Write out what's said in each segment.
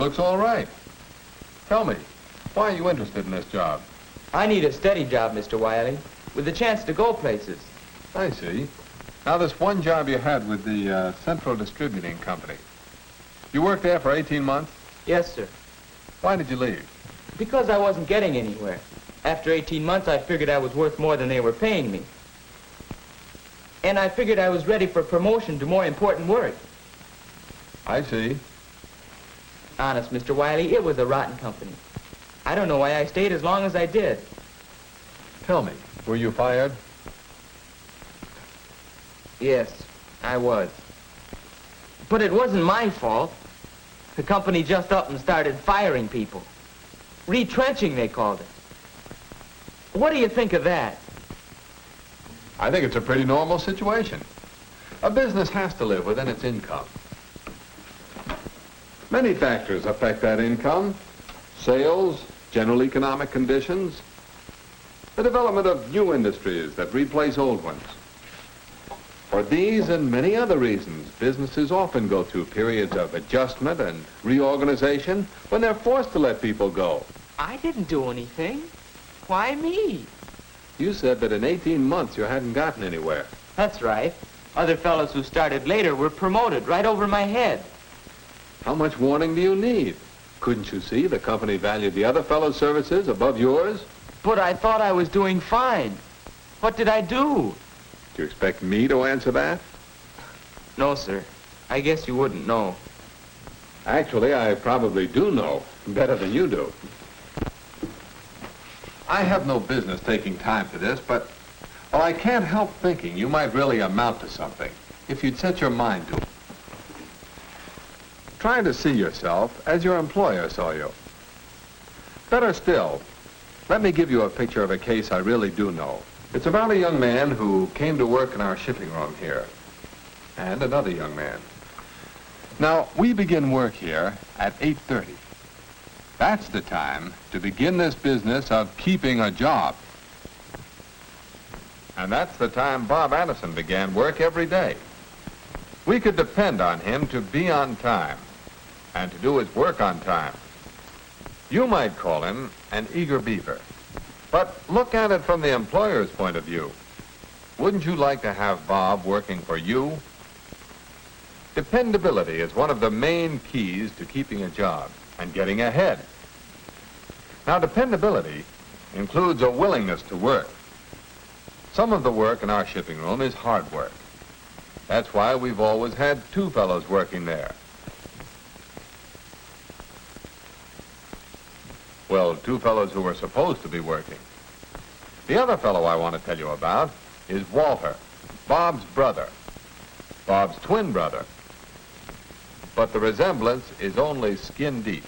looks all right. Tell me, why are you interested in this job? I need a steady job, Mr. Wiley, with a chance to go places. I see. Now, this one job you had with the Central Distributing Company, you worked there for 18 months? Yes, sir. Why did you leave? Because I wasn't getting anywhere. After 18 months, I figured I was worth more than they were paying me. And I figured I was ready for promotion to more important work. I see. Honest, Mr. Wiley, it was a rotten company. I don't know why I stayed as long as I did. Tell me, were you fired? Yes, I was. But it wasn't my fault. The company just up and started firing people. Retrenching, they called it. What do you think of that? I think it's a pretty normal situation. A business has to live within its income. Many factors affect that income. Sales, general economic conditions, the development of new industries that replace old ones. For these and many other reasons, businesses often go through periods of adjustment and reorganization when they're forced to let people go. I didn't do anything. Why me? You said that in 18 months you hadn't gotten anywhere. That's right. Other fellows who started later were promoted right over my head. How much warning do you need? Couldn't you see the company valued the other fellow's services above yours? But I thought I was doing fine. What did I do? Do you expect me to answer that? No, sir. I guess you wouldn't know. Actually, I probably do know, better than you do. I have no business taking time for this, but, well, I can't help thinking you might really amount to something if you'd set your mind to it. Try to see yourself as your employer saw you. Better still, let me give you a picture of a case I really do know. It's about a young man who came to work in our shipping room here, and another young man. Now, we begin work here at 8:30. That's the time to begin this business of keeping a job. And that's the time Bob Anderson began work every day. We could depend on him to be on time and to do his work on time. You might call him an eager beaver. But look at it from the employer's point of view. Wouldn't you like to have Bob working for you? Dependability is one of the main keys to keeping a job and getting ahead. Now, dependability includes a willingness to work. Some of the work in our shipping room is hard work. That's why we've always had two fellows working there. Well, two fellows who were supposed to be working. The other fellow I want to tell you about is Walter, Bob's brother, Bob's twin brother. But the resemblance is only skin deep.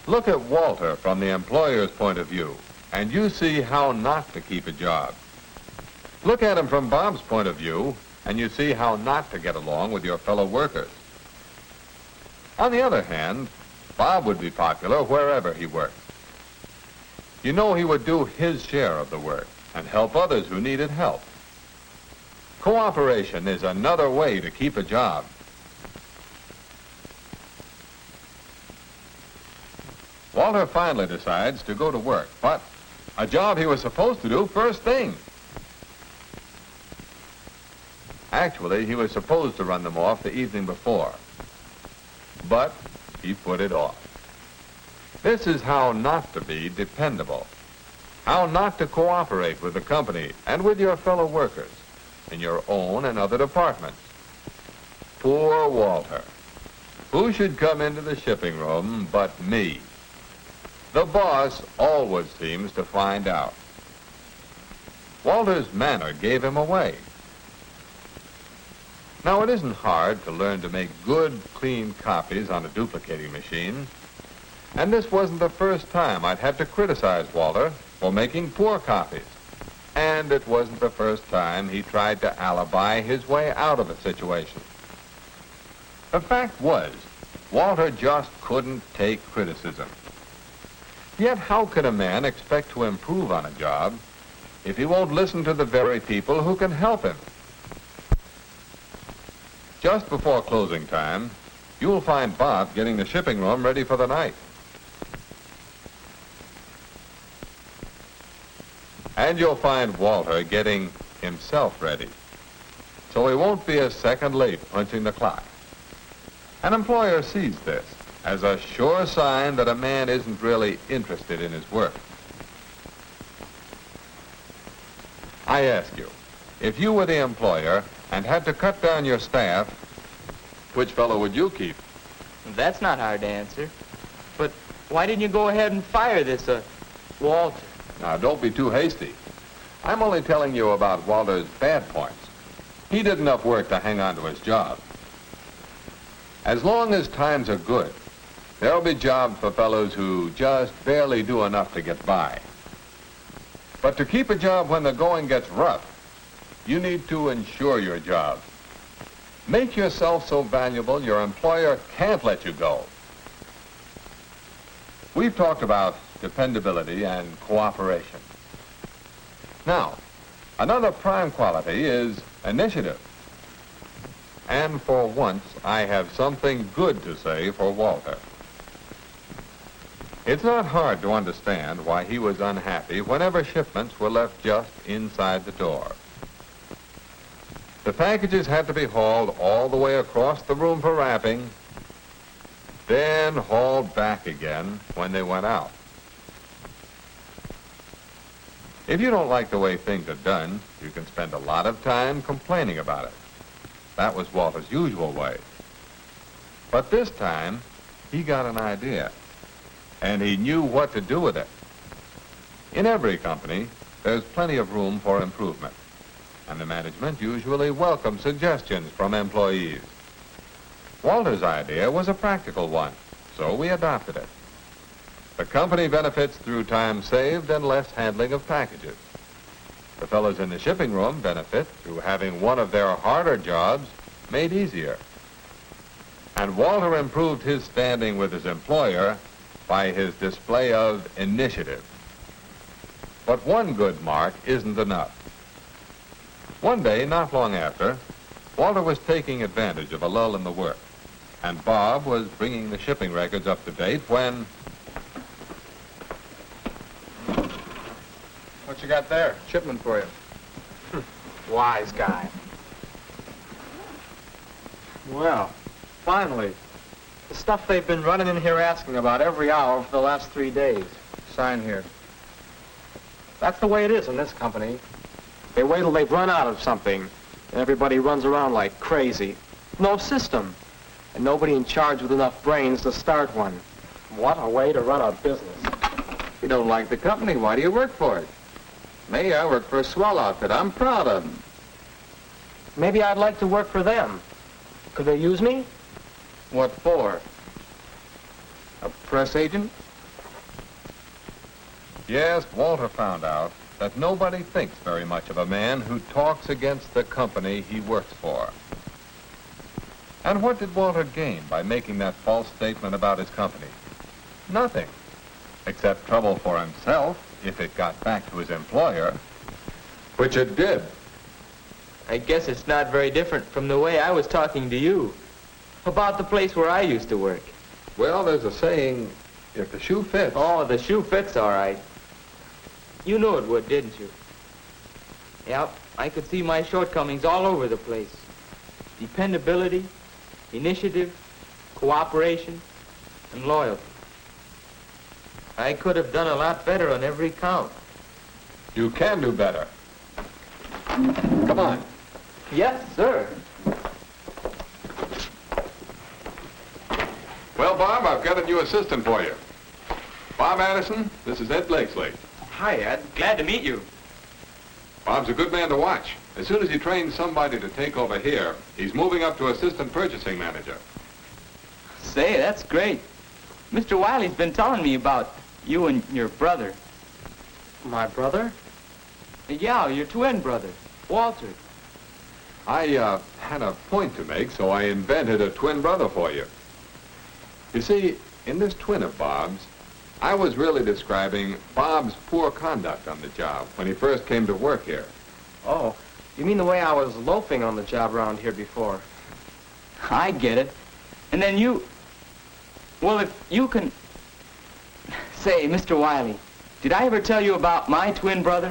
Look at Walter from the employer's point of view, and you see how not to keep a job. Look at him from Bob's point of view, and you see how not to get along with your fellow workers. On the other hand, Bob would be popular wherever he worked. You know, he would do his share of the work and help others who needed help. Cooperation is another way to keep a job. Walter finally decides to go to work, but a job he was supposed to do first thing. Actually, he was supposed to run them off the evening before, but he put it off. This is how not to be dependable, how not to cooperate with the company and with your fellow workers in your own and other departments. Poor Walter. Who should come into the shipping room but me? The boss always seems to find out. Walter's manner gave him away. Now, it isn't hard to learn to make good, clean copies on a duplicating machine. And this wasn't the first time I'd had to criticize Walter for making poor copies. And it wasn't the first time he tried to alibi his way out of a situation. The fact was, Walter just couldn't take criticism. Yet how can a man expect to improve on a job if he won't listen to the very people who can help him? Just before closing time, you'll find Bob getting the shipping room ready for the night. And you'll find Walter getting himself ready, so he won't be a second late punching the clock. An employer sees this as a sure sign that a man isn't really interested in his work. I ask you, if you were the employer and had to cut down your staff, which fellow would you keep? That's not hard to answer. But why didn't you go ahead and fire this, Walter? Now, don't be too hasty. I'm only telling you about Walter's bad points. He did enough work to hang on to his job. As long as times are good, there'll be jobs for fellows who just barely do enough to get by. But to keep a job when the going gets rough, you need to insure your job. Make yourself so valuable your employer can't let you go. We've talked about dependability and cooperation. Now, another prime quality is initiative. And for once, I have something good to say for Walter. It's not hard to understand why he was unhappy whenever shipments were left just inside the door. The packages had to be hauled all the way across the room for wrapping, then hauled back again when they went out. If you don't like the way things are done, you can spend a lot of time complaining about it. That was Walter's usual way. But this time, he got an idea, and he knew what to do with it. In every company, there's plenty of room for improvement, and the management usually welcomes suggestions from employees. Walter's idea was a practical one, so we adopted it. The company benefits through time saved and less handling of packages. The fellows in the shipping room benefit through having one of their harder jobs made easier. And Walter improved his standing with his employer by his display of initiative. But one good mark isn't enough. One day, not long after, Walter was taking advantage of a lull in the work, and Bob was bringing the shipping records up to date when... What you got there? Shipment for you. Wise guy. Well, finally. The stuff they've been running in here asking about every hour for the last 3 days. Sign here. That's the way it is in this company. They wait till they've run out of something, and everybody runs around like crazy. No system, and nobody in charge with enough brains to start one. What a way to run a business. You don't like the company, why do you work for it? Me, I work for a swell outfit. I'm proud of them. Maybe I'd like to work for them. Could they use me? What for? A press agent? Yes, Walter found out that nobody thinks very much of a man who talks against the company he works for. And what did Walter gain by making that false statement about his company? Nothing, except trouble for himself if it got back to his employer, which it did. I guess it's not very different from the way I was talking to you about the place where I used to work. Well, there's a saying, if the shoe fits... Oh, the shoe fits all right. You knew it would, didn't you? Yep, I could see my shortcomings all over the place. Dependability, initiative, cooperation, and loyalty. I could have done a lot better on every count. You can do better. Come on. Yes, sir. Well, Bob, I've got a new assistant for you. Bob Addison, this is Ed Blakesley. Hi, Ed. Glad to meet you. Bob's a good man to watch. As soon as he trains somebody to take over here, he's moving up to assistant purchasing manager. Say, that's great. Mr. Wiley's been telling me about you and your brother. My brother? Yeah, your twin brother, Walter. I had a point to make, so I invented a twin brother for you. You see, in this twin of Bob's, I was really describing Bob's poor conduct on the job when he first came to work here. Oh, you mean the way I was loafing on the job around here before? I get it. And then you... Well, if you can... Say, Mr. Wiley, did I ever tell you about my twin brother?